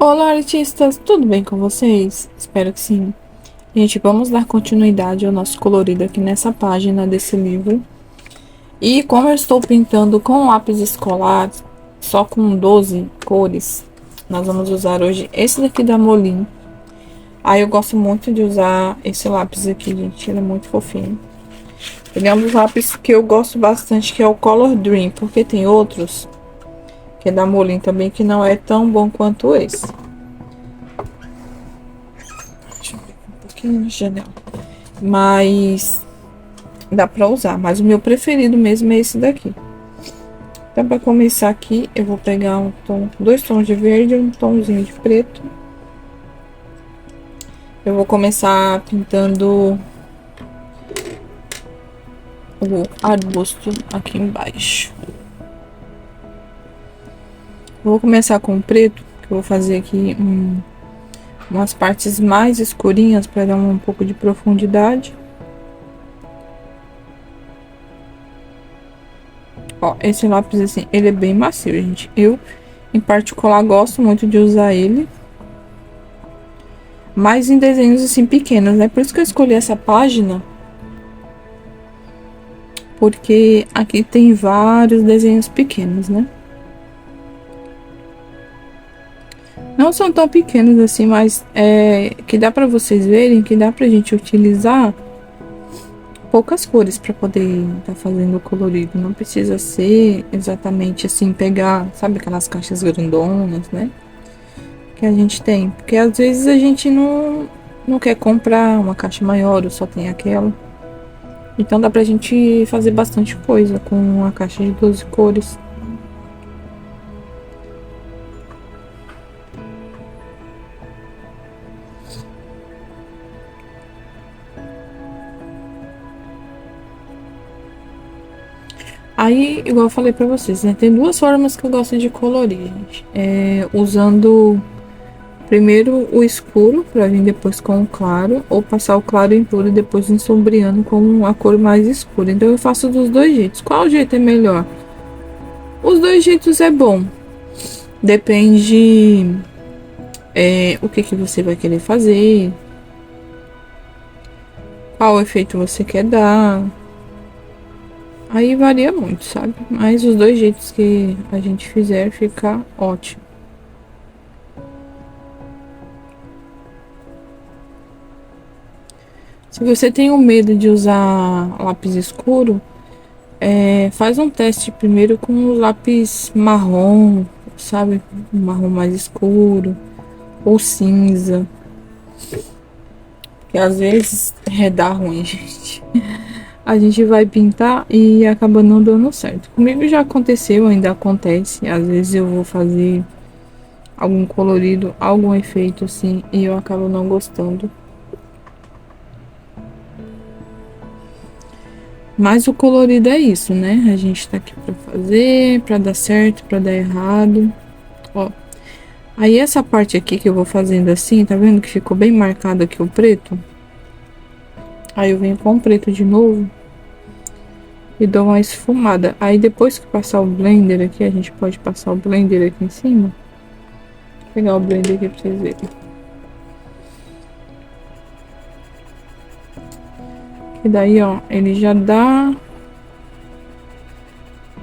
Olá, artistas, tudo bem com vocês? Espero que sim. Gente, vamos dar continuidade ao nosso colorido aqui nessa página desse livro. E como eu estou pintando com lápis escolar, só com 12 cores, nós vamos usar hoje esse daqui da Molin. Aí eu gosto muito de usar esse lápis aqui, gente, ele é muito fofinho. Ele é um dos lápis que eu gosto bastante, que é o Color Dream, porque tem outros, que é da Molin também, que não é tão bom quanto esse. Aqui na janela. Mas dá pra usar. Mas o meu preferido mesmo é esse daqui. Então, pra começar aqui, eu vou pegar dois tons de verde e um tomzinho de preto. Eu vou começar pintando o arbusto aqui embaixo. Eu vou começar com o preto, que eu vou fazer aqui umas partes mais escurinhas para dar um pouco de profundidade. Ó, esse lápis assim, ele é bem macio, gente. Eu, em particular, gosto muito de usar ele. Mas em desenhos assim pequenos, né? Por isso que eu escolhi essa página. Porque aqui tem vários desenhos pequenos, né? Não são tão pequenos assim, mas que dá pra vocês verem que dá pra gente utilizar poucas cores para poder estar fazendo o colorido. Não precisa ser exatamente assim, pegar, sabe aquelas caixas grandonas, né? Que a gente tem. Porque às vezes a gente não quer comprar uma caixa maior ou só tem aquela. Então dá pra gente fazer bastante coisa com uma caixa de 12 cores. Aí, igual eu falei pra vocês, né? Tem duas formas que eu gosto de colorir, gente. Usando primeiro o escuro, pra vir depois com o claro. Ou passar o claro em tudo e depois ensombreando com a cor mais escura. Então eu faço dos dois jeitos. Qual jeito é melhor? Os dois jeitos é bom. Depende o que você vai querer fazer. Qual efeito você quer dar. Aí varia muito, sabe? Mas os dois jeitos que a gente fizer fica ótimo. Se você tem um medo de usar lápis escuro, faz um teste primeiro com o lápis marrom, sabe? Um marrom mais escuro ou cinza. Que às vezes dá ruim, gente. A gente vai pintar e acaba não dando certo. Comigo já aconteceu, ainda acontece. Às vezes eu vou fazer algum colorido, algum efeito assim, e eu acabo não gostando. Mas o colorido é isso, né? A gente tá aqui pra fazer, pra dar certo, pra dar errado. Ó. Aí essa parte aqui que eu vou fazendo assim, tá vendo que ficou bem marcado aqui o preto? Aí eu venho com o preto de novo e dou uma esfumada. Aí depois que passar o blender aqui, a gente pode passar o blender aqui em cima. Vou pegar o blender aqui pra vocês verem. E daí, ó, ele já dá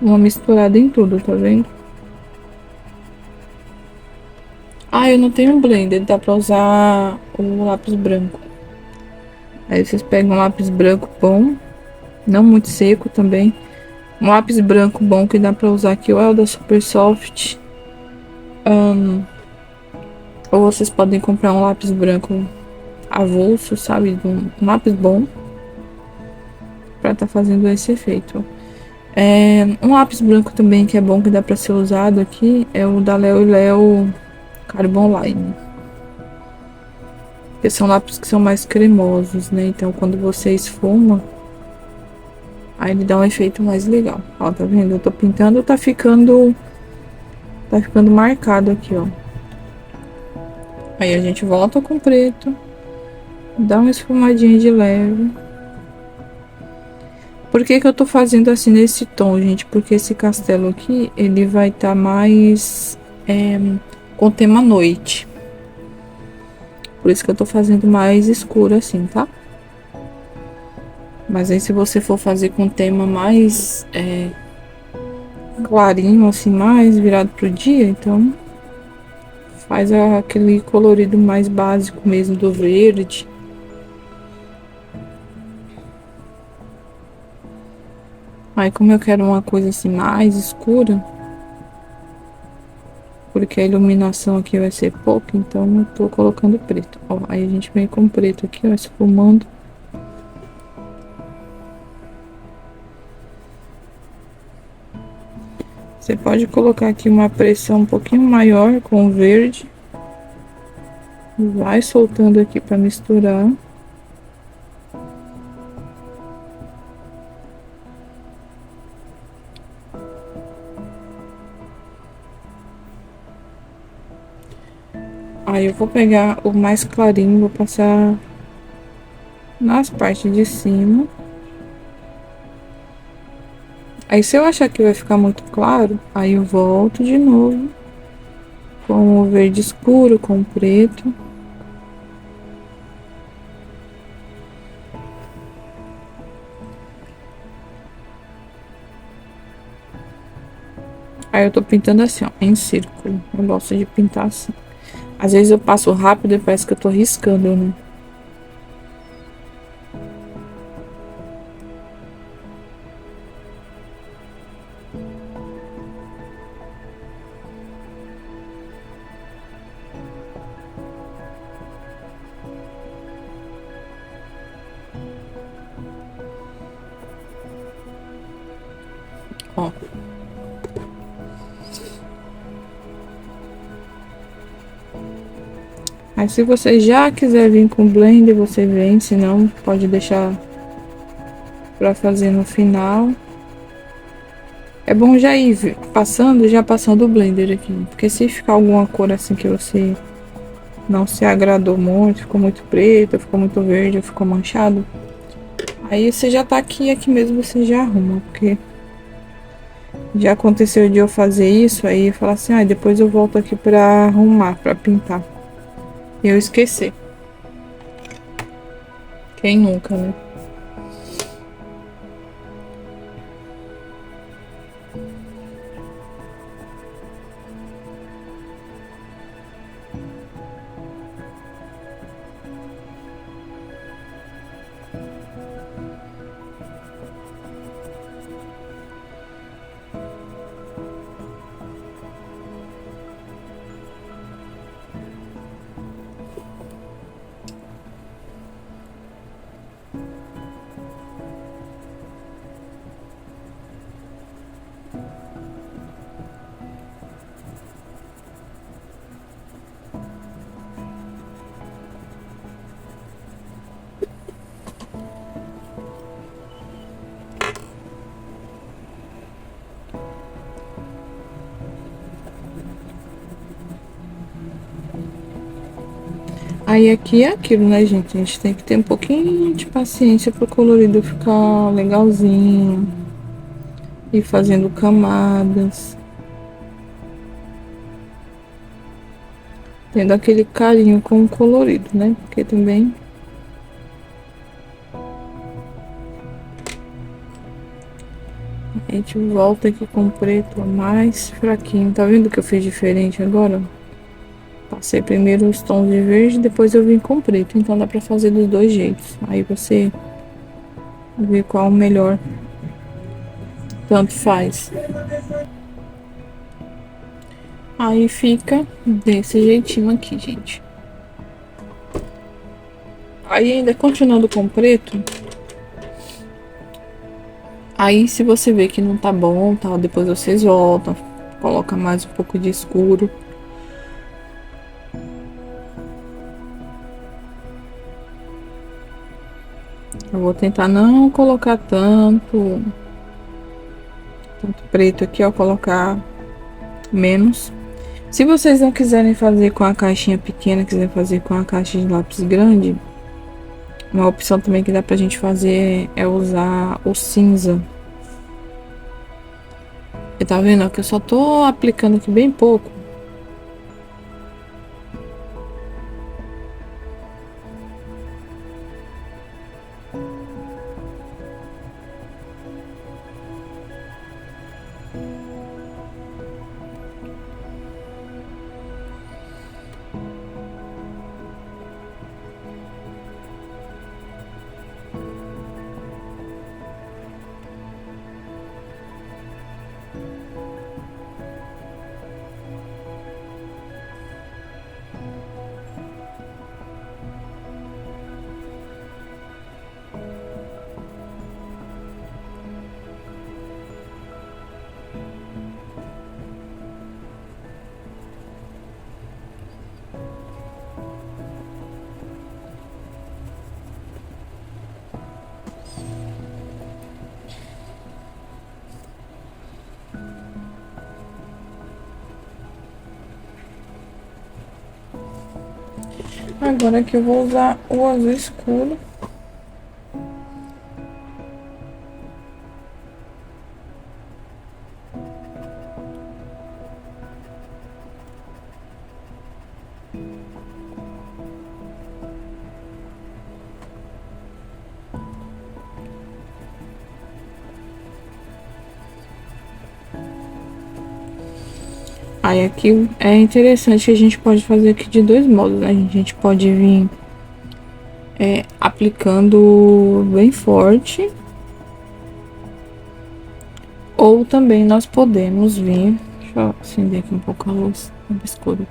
uma misturada em tudo, tá vendo? Ah, eu não tenho blender, dá pra usar o lápis branco. Aí vocês pegam um lápis branco bom, não muito seco também. Um lápis branco bom que dá pra usar aqui, ou é o da Super Soft. Ou vocês podem comprar um lápis branco avulso, sabe? Um lápis bom. Pra tá fazendo esse efeito. Um lápis branco também que é bom, que dá pra ser usado aqui, é o da Léo e Léo Carbon Line. Porque são lápis que são mais cremosos, né? Então quando você esfuma, aí ele dá um efeito mais legal. Ó, tá vendo? Eu tô pintando, tá ficando marcado aqui, ó. Aí a gente volta com preto, dá uma esfumadinha de leve. Por que que eu tô fazendo assim nesse tom, gente? Porque esse castelo aqui, ele vai estar mais com tema noite. por isso que eu tô fazendo mais escuro assim, tá? Mas aí se você for fazer com tema mais clarinho, assim, mais virado pro dia, então faz aquele colorido mais básico mesmo do verde. Aí como eu quero uma coisa assim mais escura, porque a iluminação aqui vai ser pouca, então eu tô colocando preto. Ó, aí a gente vem com preto aqui, ó, esfumando. Você pode colocar aqui uma pressão um pouquinho maior com o verde. Vai soltando aqui para misturar. Aí eu vou pegar o mais clarinho, vou passar nas partes de cima. Aí se eu achar que vai ficar muito claro, aí eu volto de novo com o verde escuro, com o preto. Aí eu tô pintando assim, ó, em círculo. Eu gosto de pintar assim. Às vezes eu passo rápido e parece que eu tô riscando, né? Ó. Aí se você já quiser vir com blender, você vem, senão pode deixar pra fazer no final. É bom já ir passando, já passando o blender aqui, porque se ficar alguma cor assim que você não se agradou muito, ficou muito preto, ficou muito verde, ficou manchado, aí você já tá aqui mesmo você já arruma, porque já aconteceu de eu fazer isso, aí falar assim, ah, depois eu volto aqui pra arrumar, pra pintar. E eu esqueci. Quem nunca, né? Aí aqui é aquilo, né, gente? A gente tem que ter um pouquinho de paciência pro colorido ficar legalzinho. E fazendo camadas. Tendo aquele carinho com o colorido, né? Porque também a gente volta aqui com o preto mais fraquinho. Tá vendo que eu fiz diferente agora? Passei primeiro os tons de verde, depois eu vim com preto. Então dá pra fazer dos dois jeitos. Aí você vê qual o melhor. Tanto faz. Aí fica desse jeitinho aqui, gente. Aí ainda continuando com preto. Aí se você vê que não tá bom, tal, depois vocês voltam. Coloca mais um pouco de escuro. Eu vou tentar não colocar tanto preto aqui, ó, colocar menos. Se vocês não quiserem fazer com a caixinha pequena, quiser fazer com a caixa de lápis grande, uma opção também que dá pra gente fazer é usar o cinza. E tá vendo, ó, que eu só tô aplicando aqui bem pouco. Agora aqui eu vou usar o azul escuro. Aí aqui é interessante que a gente pode fazer aqui de dois modos, né? A gente pode vir aplicando bem forte. Ou também nós podemos vir... Deixa eu acender aqui um pouco a luz, tá escuro.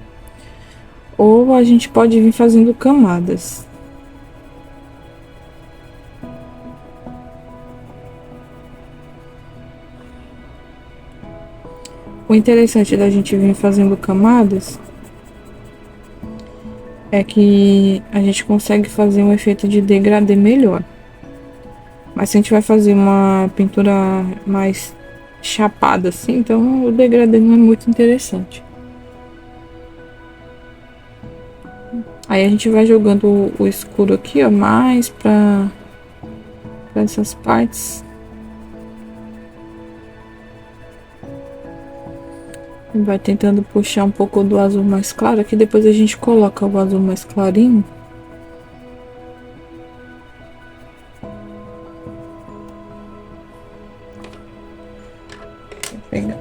Ou a gente pode vir fazendo camadas. O interessante da gente vir fazendo camadas é que a gente consegue fazer um efeito de degradê melhor. Mas se a gente vai fazer uma pintura mais chapada assim, então o degradê não é muito interessante. Aí a gente vai jogando o escuro aqui, ó, mais pra essas partes. E vai tentando puxar um pouco do azul mais claro, aqui depois a gente coloca o azul mais clarinho. Vou pegar.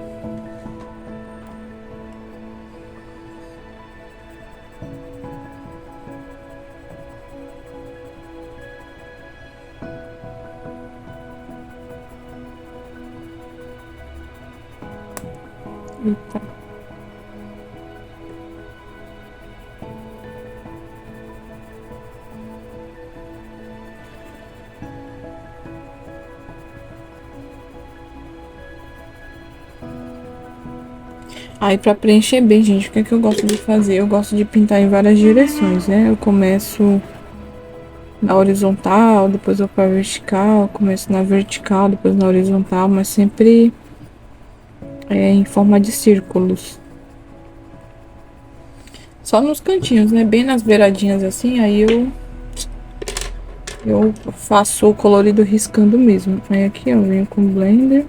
Eita. Aí pra preencher bem, gente, o que é que eu gosto de fazer? Eu gosto de pintar em várias direções, né? Eu começo na horizontal, depois eu para vertical, começo na vertical, depois na horizontal, mas sempre em forma de círculos. Só nos cantinhos, né? Bem nas beiradinhas assim, aí eu faço o colorido riscando mesmo. Aí aqui eu venho com o blender.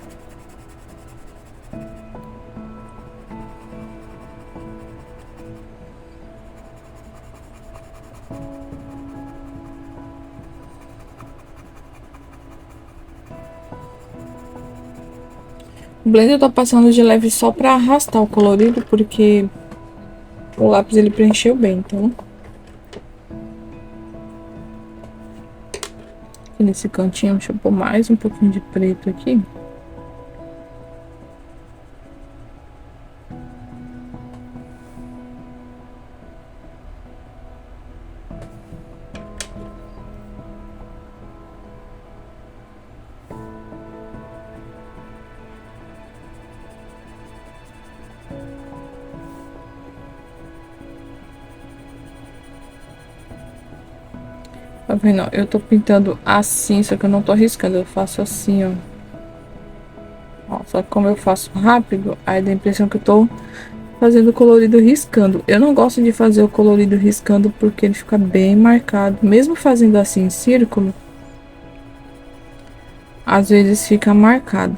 O blender eu tô passando de leve só pra arrastar o colorido, porque o lápis ele preencheu bem, então. Aqui nesse cantinho, deixa eu pôr mais um pouquinho de preto aqui. Tá vendo? Eu tô pintando assim, só que eu não tô riscando, eu faço assim, ó. Ó, só que como eu faço rápido, aí dá a impressão que eu tô fazendo o colorido riscando. Eu não gosto de fazer o colorido riscando porque ele fica bem marcado. Mesmo fazendo assim em círculo, às vezes fica marcado.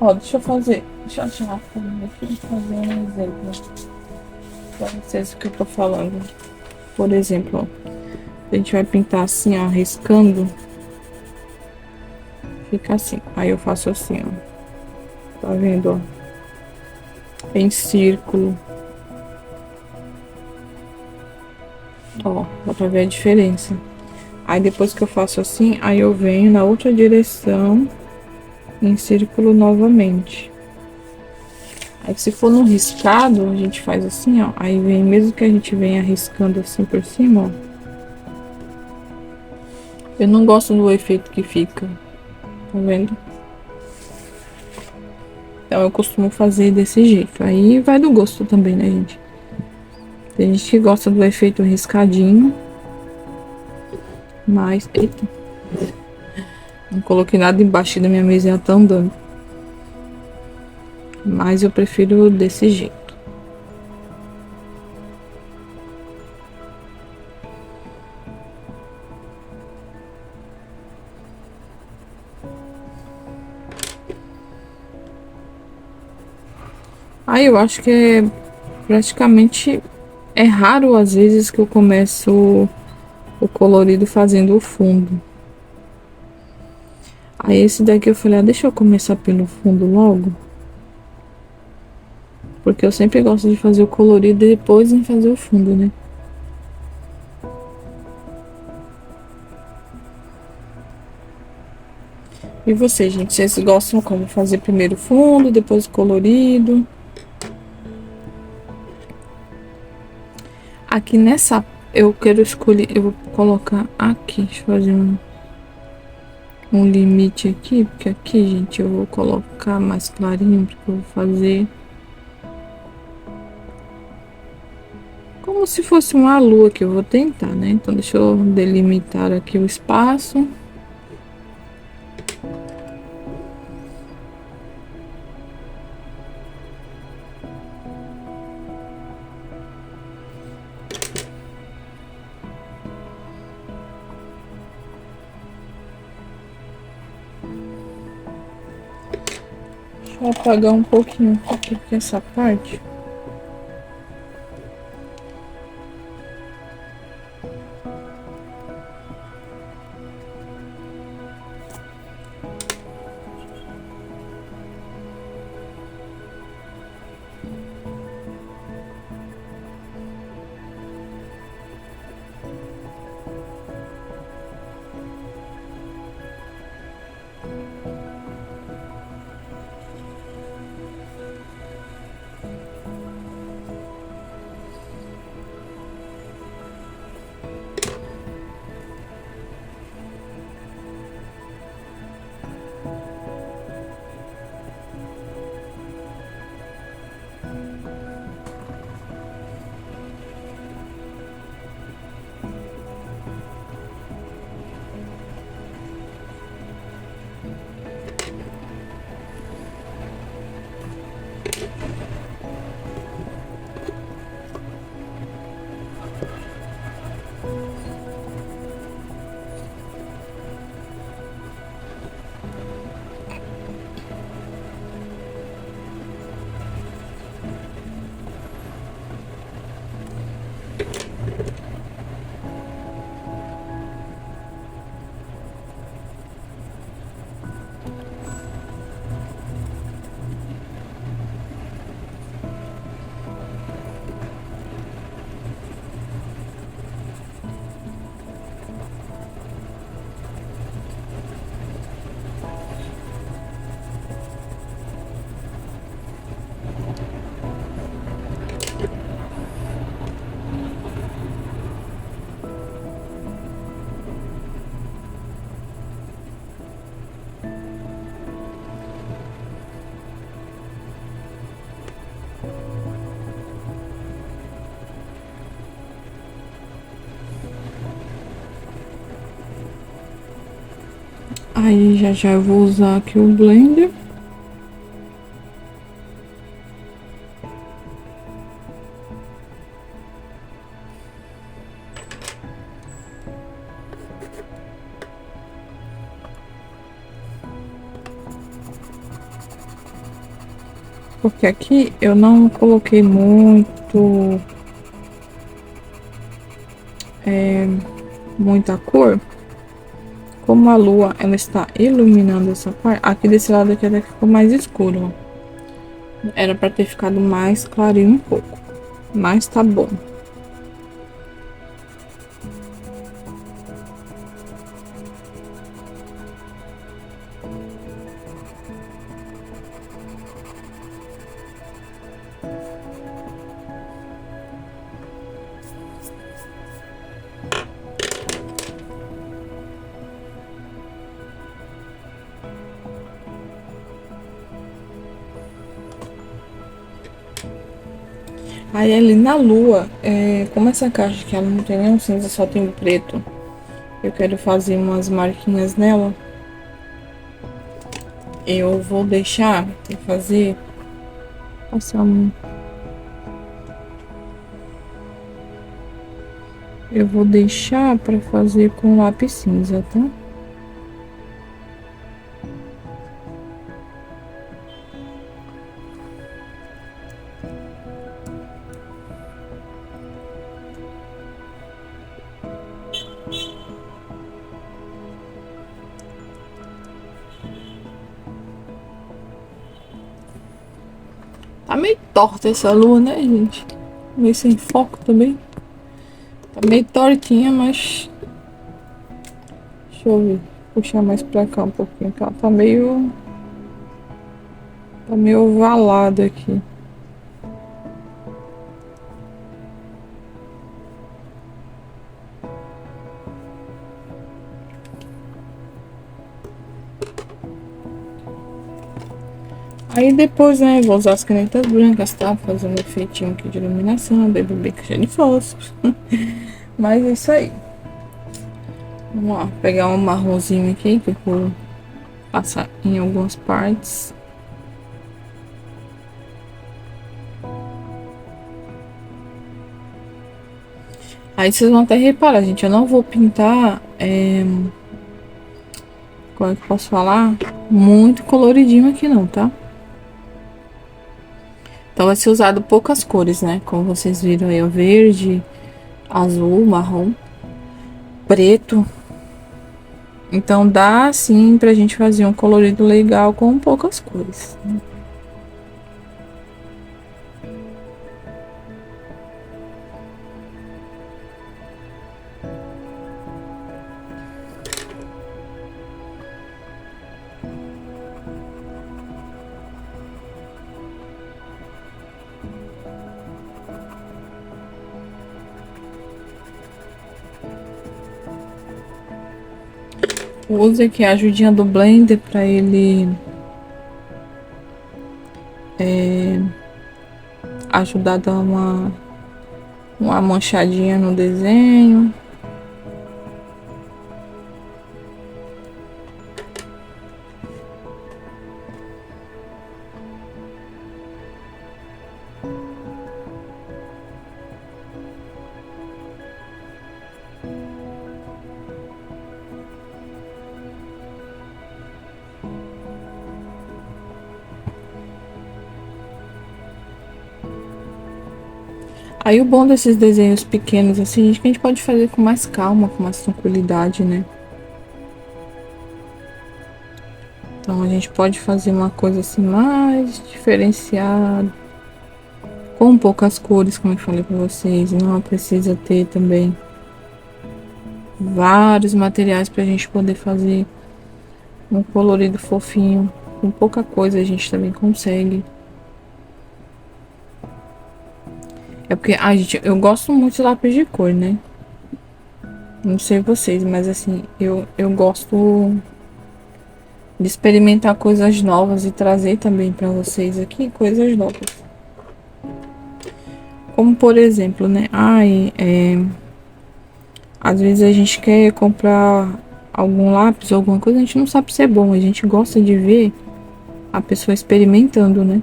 Ó, deixa eu achar a folha aqui e fazer um exemplo pra vocês o que eu tô falando. Por exemplo, ó, a gente vai pintar assim, ó, riscando. Fica assim. Aí eu faço assim, ó. Tá vendo, ó? Em círculo. Ó, dá pra ver a diferença. Aí depois que eu faço assim, aí eu venho na outra direção em círculo novamente. Aí se for no riscado, a gente faz assim, ó. Aí vem, mesmo que a gente venha riscando assim por cima, ó. Eu não gosto do efeito que fica. Tá vendo? Então eu costumo fazer desse jeito. Aí vai do gosto também, né, gente? Tem gente que gosta do efeito riscadinho. Mas, eita. Não coloquei nada embaixo da minha mesa e ela tá andando. Mas eu prefiro desse jeito. Aí eu acho que é praticamente... É raro às vezes que eu começo o colorido fazendo o fundo. Aí esse daqui eu falei, ah, deixa eu começar pelo fundo logo. Porque eu sempre gosto de fazer o colorido e depois em fazer o fundo, né? E vocês, gente, vocês gostam como fazer primeiro o fundo, depois o colorido? Aqui nessa, eu quero escolher, eu vou colocar aqui, deixa eu fazer um limite aqui, porque aqui, gente, eu vou colocar mais clarinho, porque eu vou fazer como se fosse uma lua que eu vou tentar, né? Então, deixa eu delimitar aqui o espaço. Deixa eu apagar um pouquinho aqui, porque essa parte... Aí já eu vou usar aqui o blender. Porque aqui eu não coloquei muita cor. Como a lua ela está iluminando essa parte, aqui desse lado aqui até ficou mais escuro, ó. Era para ter ficado mais clarinho um pouco, mas tá bom. Aí ali na lua, como essa caixa aqui ela não tem nenhum cinza, só tem o preto. Eu quero fazer umas marquinhas nela. Eu vou deixar de fazer. Passar um. Eu vou deixar pra fazer com lápis cinza, tá? Tá meio torta essa lua, né, gente? Meio sem foco também. Tá meio tortinha, mas. Deixa eu ver. Puxar mais pra cá um pouquinho, que ela tá meio. Tá meio ovalada aqui. Aí depois, né, vou usar as canetas brancas, tá? Fazer um efeitinho aqui de iluminação, daí bem cheio de fósforos. Mas é isso aí. Vamos lá, pegar um marronzinho aqui que eu vou passar em algumas partes. Aí vocês vão até reparar, gente, eu não vou pintar, como é que eu posso falar? Muito coloridinho aqui não, tá? Então vai ser usado poucas cores, né? Como vocês viram aí, o verde, azul, marrom, preto. Então dá sim pra gente fazer um colorido legal com poucas cores. Use aqui a ajudinha do Blender para ele ajudar a dar uma manchadinha no desenho. Aí o bom desses desenhos pequenos assim, é que a gente pode fazer com mais calma, com mais tranquilidade, né? Então a gente pode fazer uma coisa assim mais diferenciada, com poucas cores, como eu falei pra vocês. Não precisa ter também vários materiais pra gente poder fazer um colorido fofinho. Com pouca coisa a gente também consegue. É porque, gente, eu gosto muito de lápis de cor, né? Não sei vocês, mas assim, eu gosto de experimentar coisas novas e trazer também pra vocês aqui coisas novas. Como por exemplo, né? Às vezes a gente quer comprar algum lápis, alguma coisa, a gente não sabe se é bom. A gente gosta de ver a pessoa experimentando, né?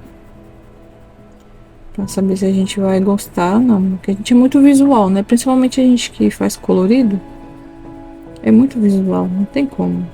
Pra saber se a gente vai gostar, não. Porque a gente é muito visual, né? Principalmente a gente que faz colorido. É muito visual, não tem como.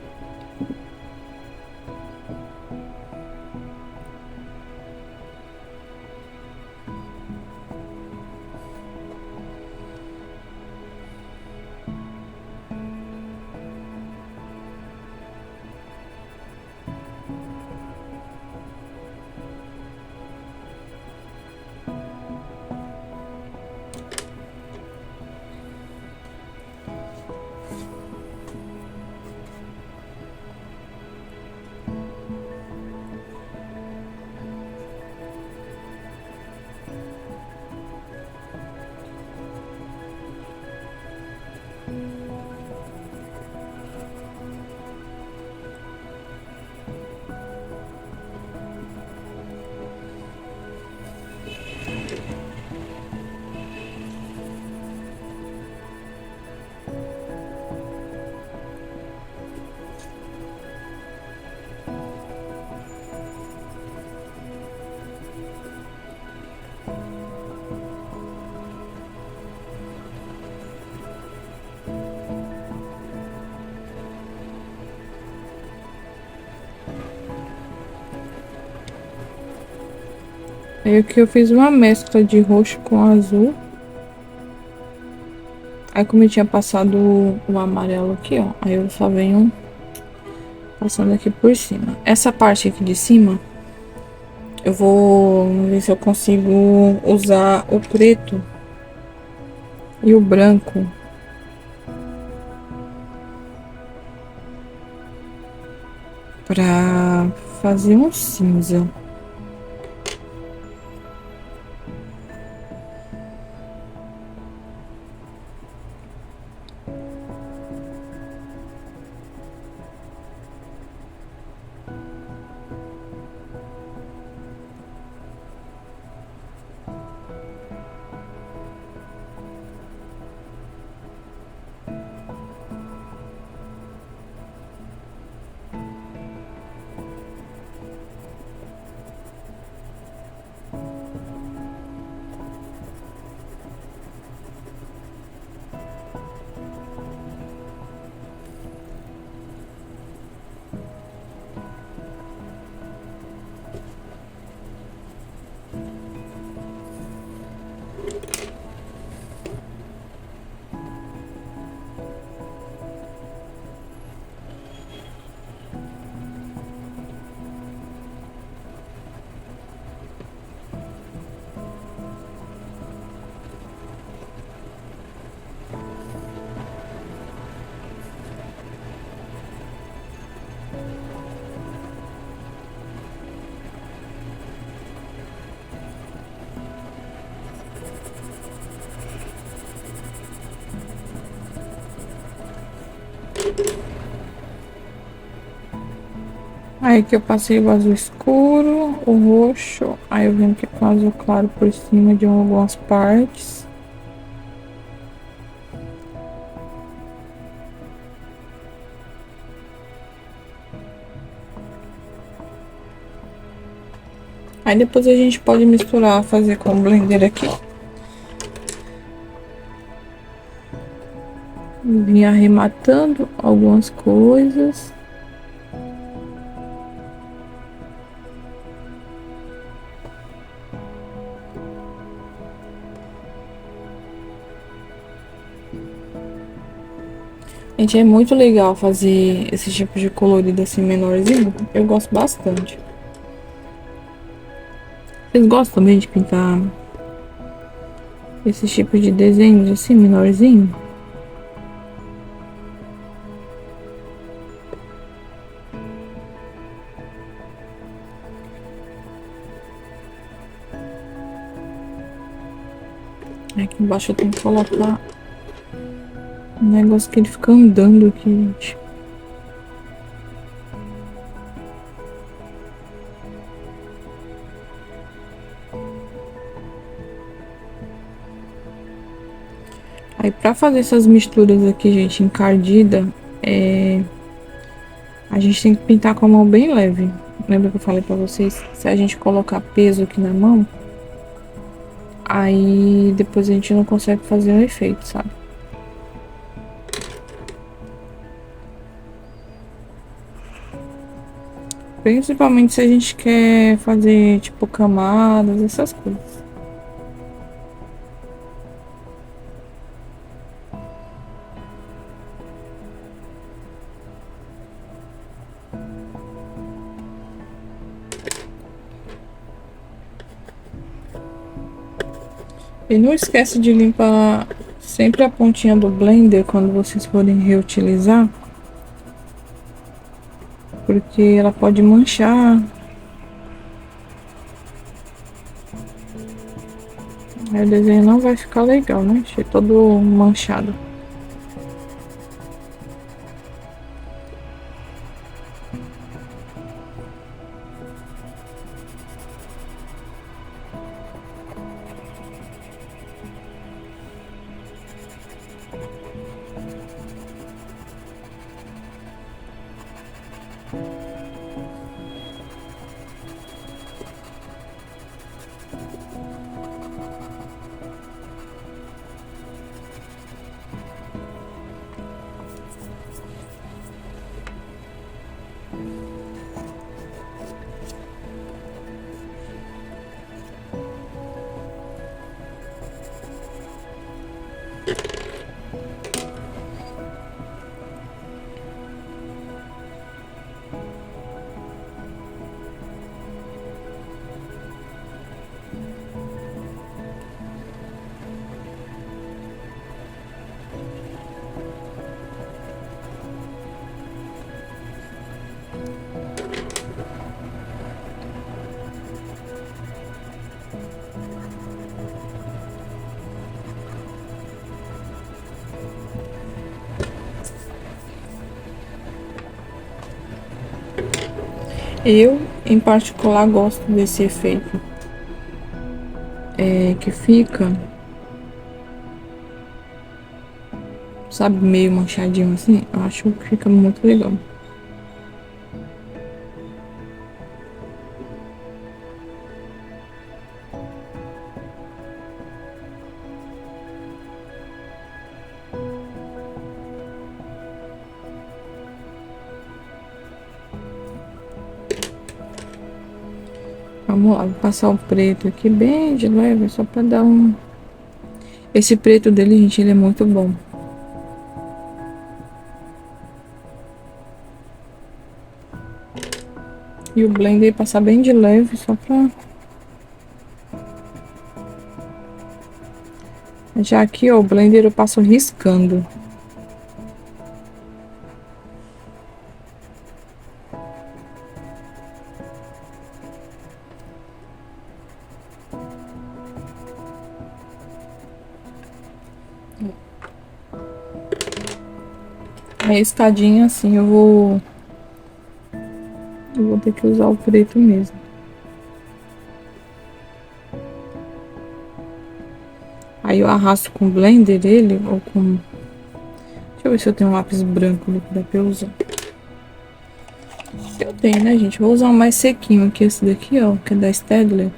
Aí aqui eu fiz uma mescla de roxo com azul. Aí como eu tinha passado o amarelo aqui, ó. Aí eu só venho passando aqui por cima. Essa parte aqui de cima, eu vou ver se eu consigo usar o preto e o branco pra fazer um cinza. Aí que eu passei o azul escuro, o roxo, aí eu venho aqui com o azul claro por cima de algumas partes. Aí depois a gente pode misturar, fazer com o blender aqui. Vim arrematando algumas coisas. Gente, é muito legal fazer esse tipo de colorido assim menorzinho. Eu gosto bastante. Vocês gostam também de pintar esse tipo de desenhos assim menorzinho? Aqui embaixo eu tenho que colocar um negócio que ele fica andando aqui, gente. Aí pra fazer essas misturas aqui, gente, encardida, a gente tem que pintar com a mão bem leve. Lembra que eu falei pra vocês? Se a gente colocar peso aqui na mão, aí depois a gente não consegue fazer o efeito, sabe? Principalmente se a gente quer fazer, tipo, camadas, essas coisas. E não esquece de limpar sempre a pontinha do blender quando vocês forem reutilizar, porque ela pode manchar. Aí o desenho não vai ficar legal, né? Achei todo manchado. Eu, em particular, gosto desse efeito. Que fica, sabe, meio manchadinho assim. Eu acho que fica muito legal. Vamos lá, vou passar o preto aqui bem de leve, só pra dar um... Esse preto dele, gente, ele é muito bom. E o blender passar bem de leve, só pra... Já aqui, ó, o blender eu passo riscando. A riscadinha assim, eu vou ter que usar o preto mesmo. Aí eu arrasto com o blender ele, ou com... Deixa eu ver se eu tenho um lápis branco ali que dá pra eu usar. Eu tenho, né, gente? Vou usar um mais sequinho aqui, esse daqui, ó, que é da Staedtler.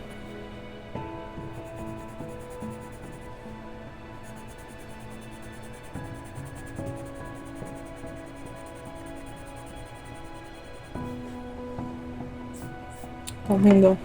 Tá vendo, ó?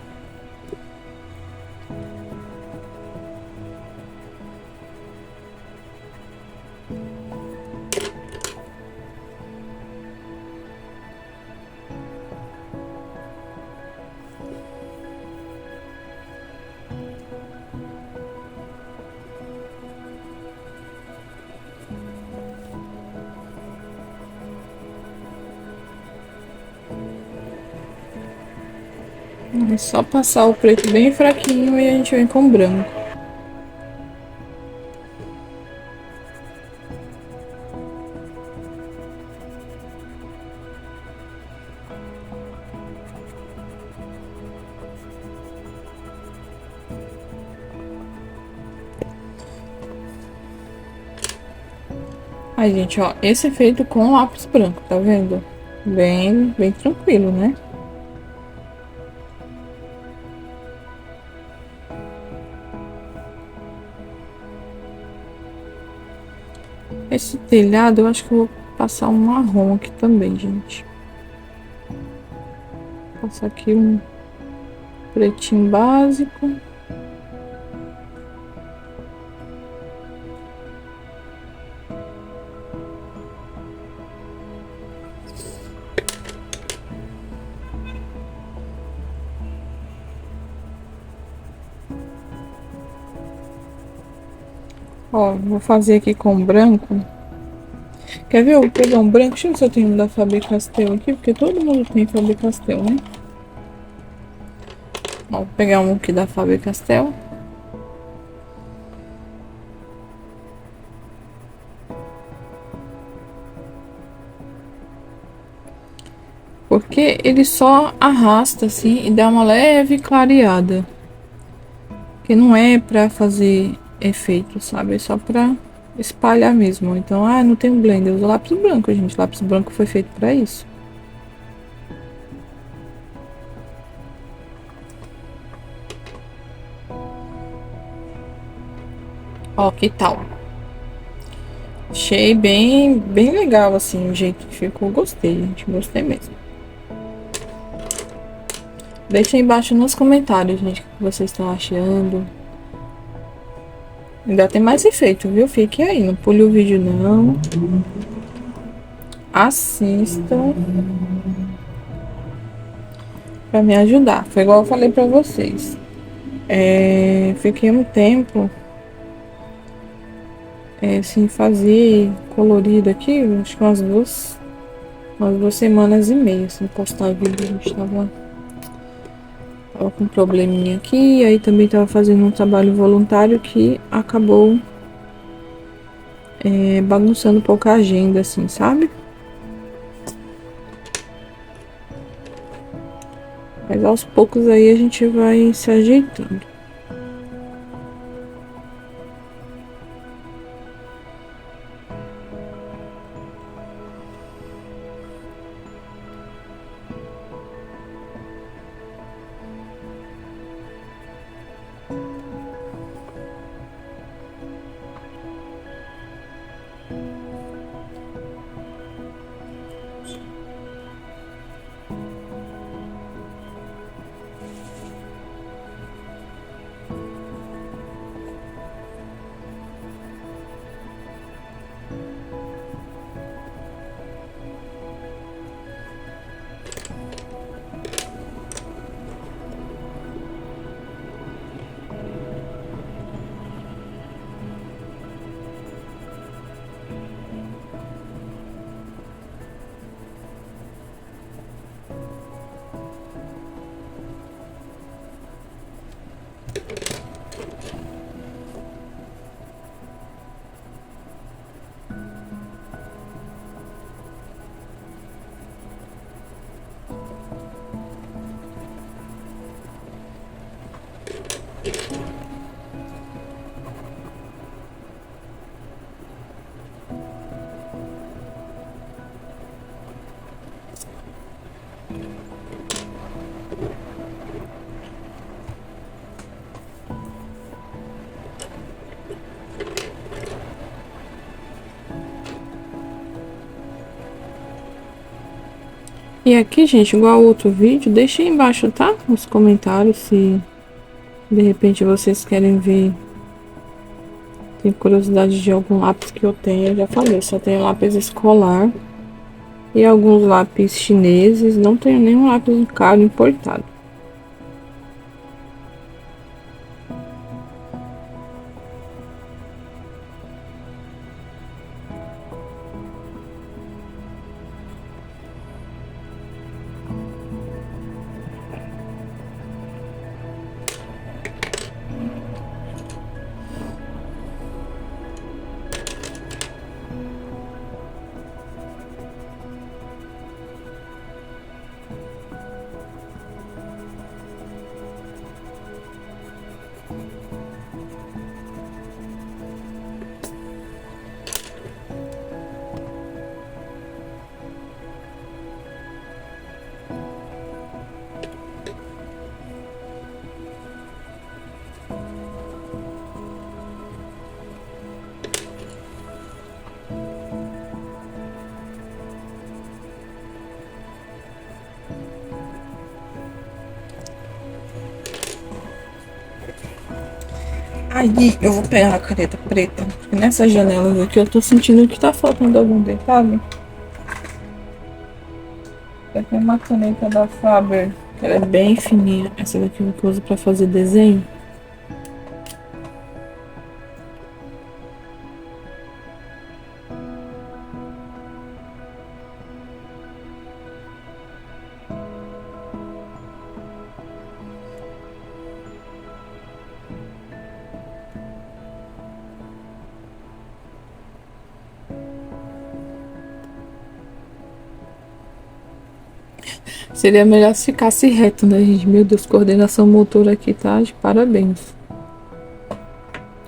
É só passar o preto bem fraquinho e a gente vem com o branco. Aí, gente, ó, esse é feito com lápis branco, tá vendo? Bem tranquilo, né? Esse telhado, eu acho que eu vou passar um marrom aqui também, gente. Vou passar aqui um pretinho básico. Ó, vou fazer aqui com branco. Quer ver? Eu vou pegar um branco. Deixa eu ver se eu tenho um da Faber-Castell aqui, porque todo mundo tem Faber-Castell, né? Ó, vou pegar um aqui da Faber-Castell. Porque ele só arrasta assim e dá uma leve clareada. Que não é pra fazer efeito, sabe? É só pra espalhar mesmo. Então, não tem um blender, eu uso lápis branco, gente. Lápis branco foi feito pra isso. Ó, que tal? Achei bem legal, assim, o jeito que ficou. Gostei, gente. Gostei mesmo. Deixa aí embaixo nos comentários, gente, o que vocês estão achando. Ainda tem mais efeito, viu? Fique aí, não pule o vídeo, não. Assistam. Pra me ajudar. Foi igual eu falei pra vocês. Fiquei um tempo sem fazer colorido aqui, acho que umas duas semanas e meia sem postar vídeo. A gente tava com um probleminha aqui, aí também tava fazendo um trabalho voluntário que acabou bagunçando um pouco a agenda, assim, sabe? Mas aos poucos aí a gente vai se ajeitando. E aqui, gente, igual ao outro vídeo, deixa aí embaixo, tá? Nos comentários se de repente vocês querem ver. Tem curiosidade de algum lápis que eu tenho. Eu já falei, só tenho lápis escolar e alguns lápis chineses. Não tenho nenhum lápis caro importado. Aí eu vou pegar a caneta preta, porque nessas janelas aqui eu tô sentindo que tá faltando algum detalhe. Aqui é uma caneta da Faber, que ela é bem fininha. Essa daqui eu uso pra fazer desenho. Seria melhor se ficasse reto, né, gente? Meu Deus, coordenação motora aqui tá de parabéns.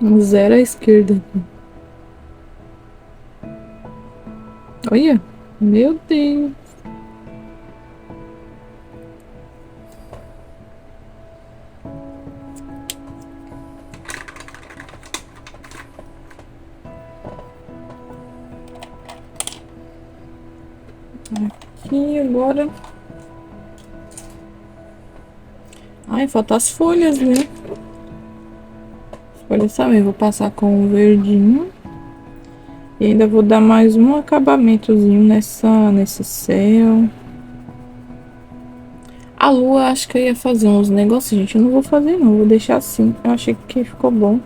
Um zero à esquerda. Olha, meu Deus. Aqui agora. Ai, faltam as folhas, né? As folhas também. Vou passar com o verdinho. E ainda vou dar mais um acabamentozinho nesse céu. A lua, acho que eu ia fazer uns negócios, gente. Eu não vou fazer, não. Vou deixar assim. Eu achei que ficou bom.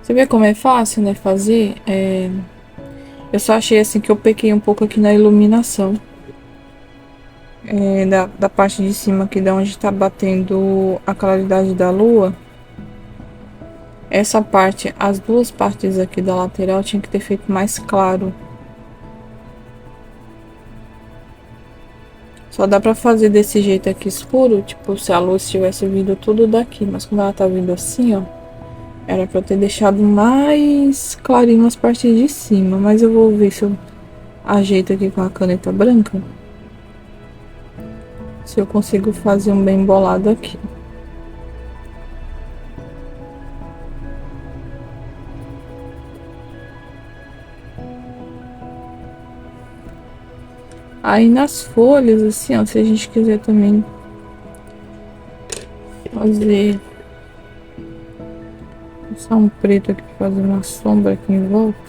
Você vê como é fácil, né? Fazer. Eu só achei assim que eu pequei um pouco aqui na iluminação. Da parte de cima aqui, da onde tá batendo a claridade da lua. Essa parte, as duas partes aqui da lateral tinha que ter feito mais claro. Só dá pra fazer desse jeito aqui escuro, tipo, se a luz tivesse vindo tudo daqui. Mas como ela tá vindo assim, ó, era pra eu ter deixado mais clarinho as partes de cima. Mas eu vou ver se eu ajeito aqui com a caneta branca. Se eu consigo fazer um bem bolado aqui. Aí nas folhas, assim, ó, se a gente quiser também fazer só um preto aqui pra fazer uma sombra aqui em volta.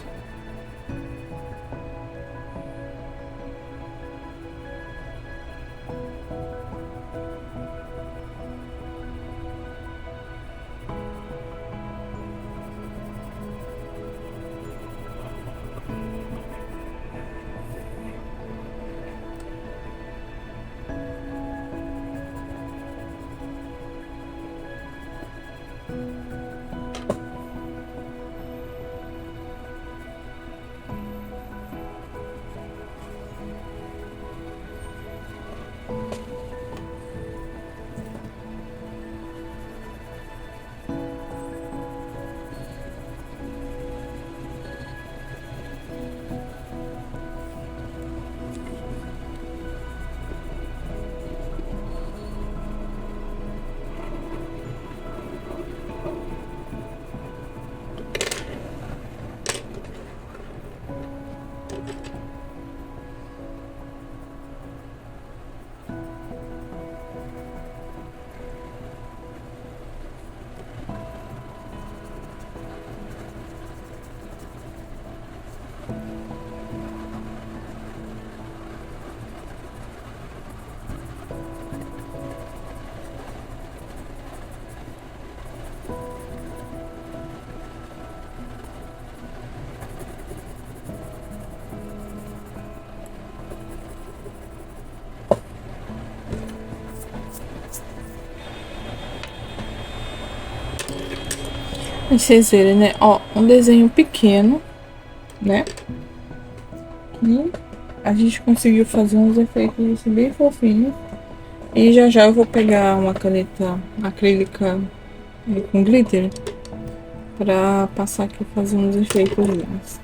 Pra vocês verem, né? Ó, um desenho pequeno, né? E a gente conseguiu fazer uns efeitos assim, bem fofinhos. E já já eu vou pegar uma caneta acrílica com glitter pra passar aqui e fazer uns efeitos deles.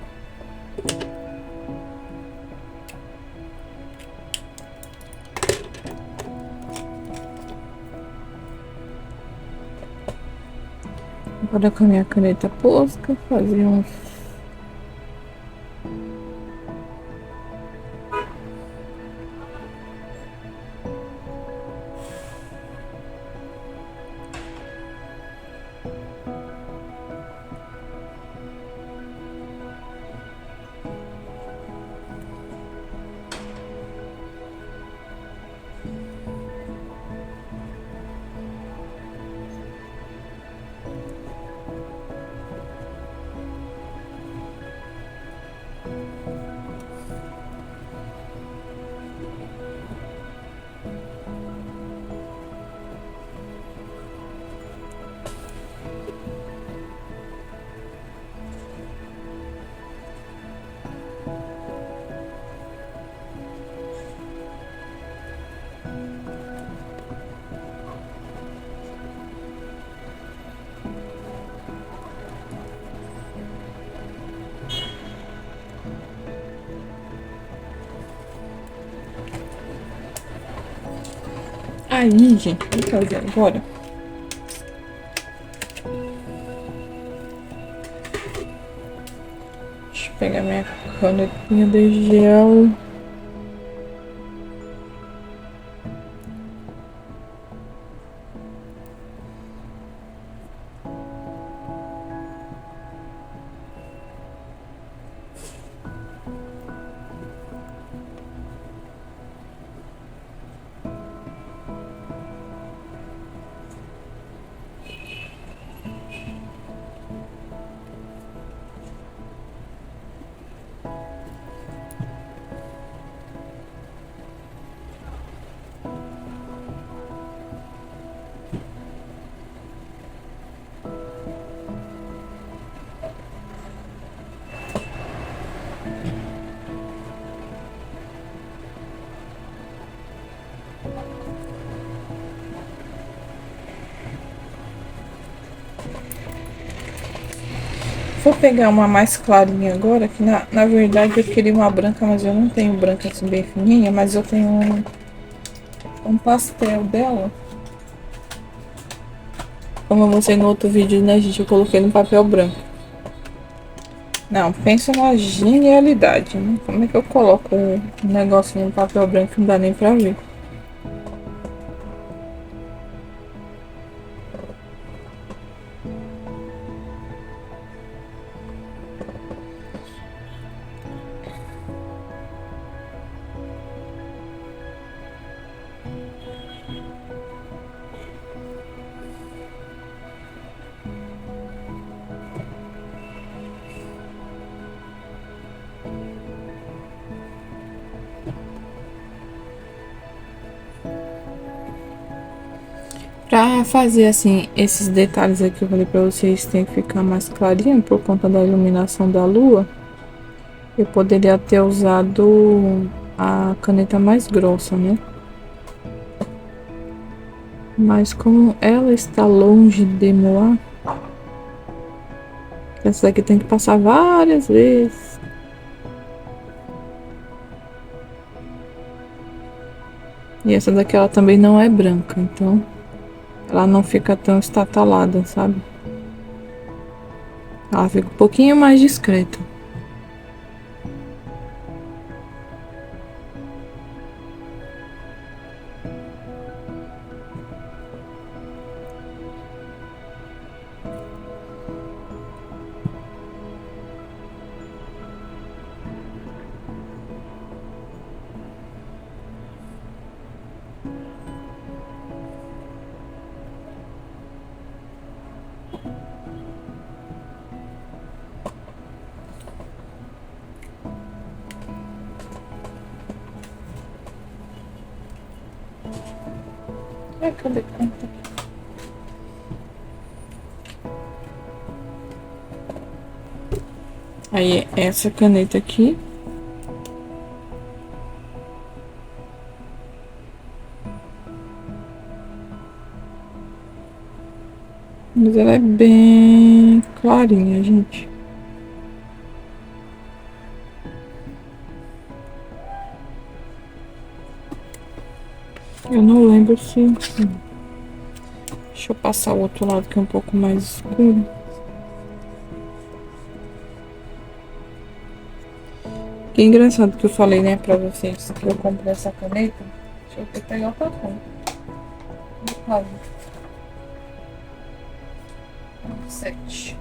Agora com a minha caneta Posca, fazer uns... Aí, gente, vou fazer agora. Deixa eu pegar minha canetinha de gel. vou pegar uma mais clarinha agora, que na verdade eu queria uma branca, mas eu não tenho branca assim bem fininha, mas eu tenho um pastel dela. Como eu mostrei no outro vídeo, né, gente, eu coloquei no papel branco. Não, pensa na genialidade, né? Como é que eu coloco um negócio no papel branco que não dá nem pra ver? Pra fazer assim, esses detalhes aqui que eu falei pra vocês, tem que ficar mais clarinho por conta da iluminação da lua. Eu poderia ter usado a caneta mais grossa, né? Mas como ela está longe de moar, essa daqui tem que passar várias vezes. E essa daqui ela também não é branca, então ela não fica tão estatalada, sabe? Ela fica um pouquinho mais discreta. Cadê? Aí, essa caneta aqui. Mas ela é bem clarinha, gente. Eu não lembro se... Deixa eu passar o outro lado que é um pouco mais escuro. Que engraçado que eu falei, né, pra vocês que eu comprei essa caneta. Deixa eu pegar o papel. Claro. 7.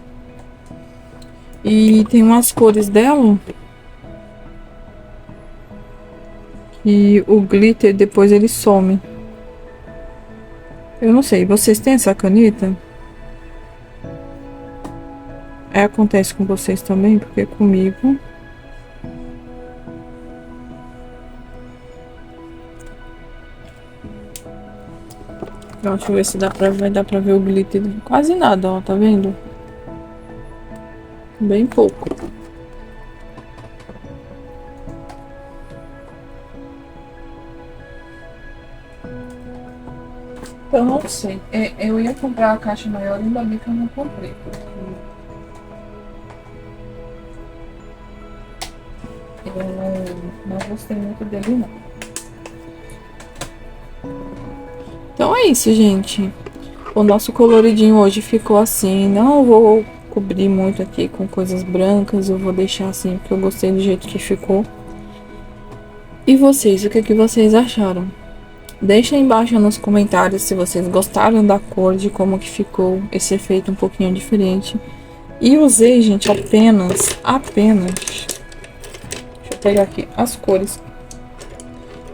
E tem umas cores dela. E o glitter depois ele some. Eu não sei, vocês têm essa caneta? Acontece com vocês também? Porque comigo... Então, deixa eu ver se vai dar pra ver o glitter. Quase nada, ó, tá vendo? Bem pouco. Eu não sei. Eu ia comprar a caixa maior, ainda bem que eu não comprei. Eu não gostei muito dele, não. Então é isso, gente. O nosso coloridinho hoje ficou assim. Não vou cobrir muito aqui com coisas brancas. Eu vou deixar assim, porque eu gostei do jeito que ficou. E vocês, o que vocês acharam? Deixa aí embaixo nos comentários se vocês gostaram da cor, de como que ficou esse efeito um pouquinho diferente. E usei, gente, apenas... Deixa eu pegar aqui as cores.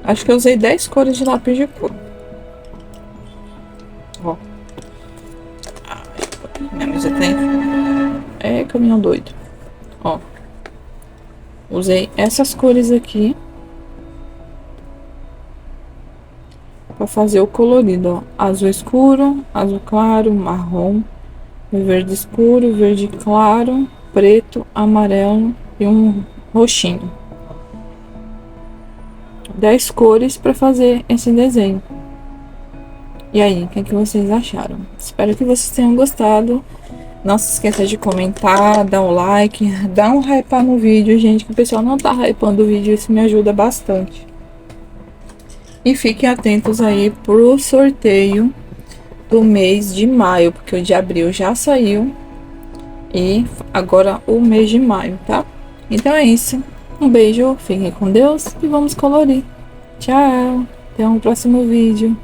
Acho que eu usei 10 cores de lápis de cor. Ó. Minha mesa tem... É caminhão doido. Ó. Usei essas cores aqui. Pra fazer o colorido, ó. Azul escuro, azul claro, marrom, verde escuro, verde claro, preto, amarelo e um roxinho. 10 cores para fazer esse desenho. E aí, o que vocês acharam? Espero que vocês tenham gostado. Não se esqueça de comentar, dar um like, dar um hypar no vídeo, gente, que o pessoal não tá hypando o vídeo, isso me ajuda bastante. E fiquem atentos aí pro sorteio do mês de maio, porque o de abril já saiu e agora o mês de maio, tá? Então é isso. Um beijo, fiquem com Deus e vamos colorir. Tchau, até um próximo vídeo.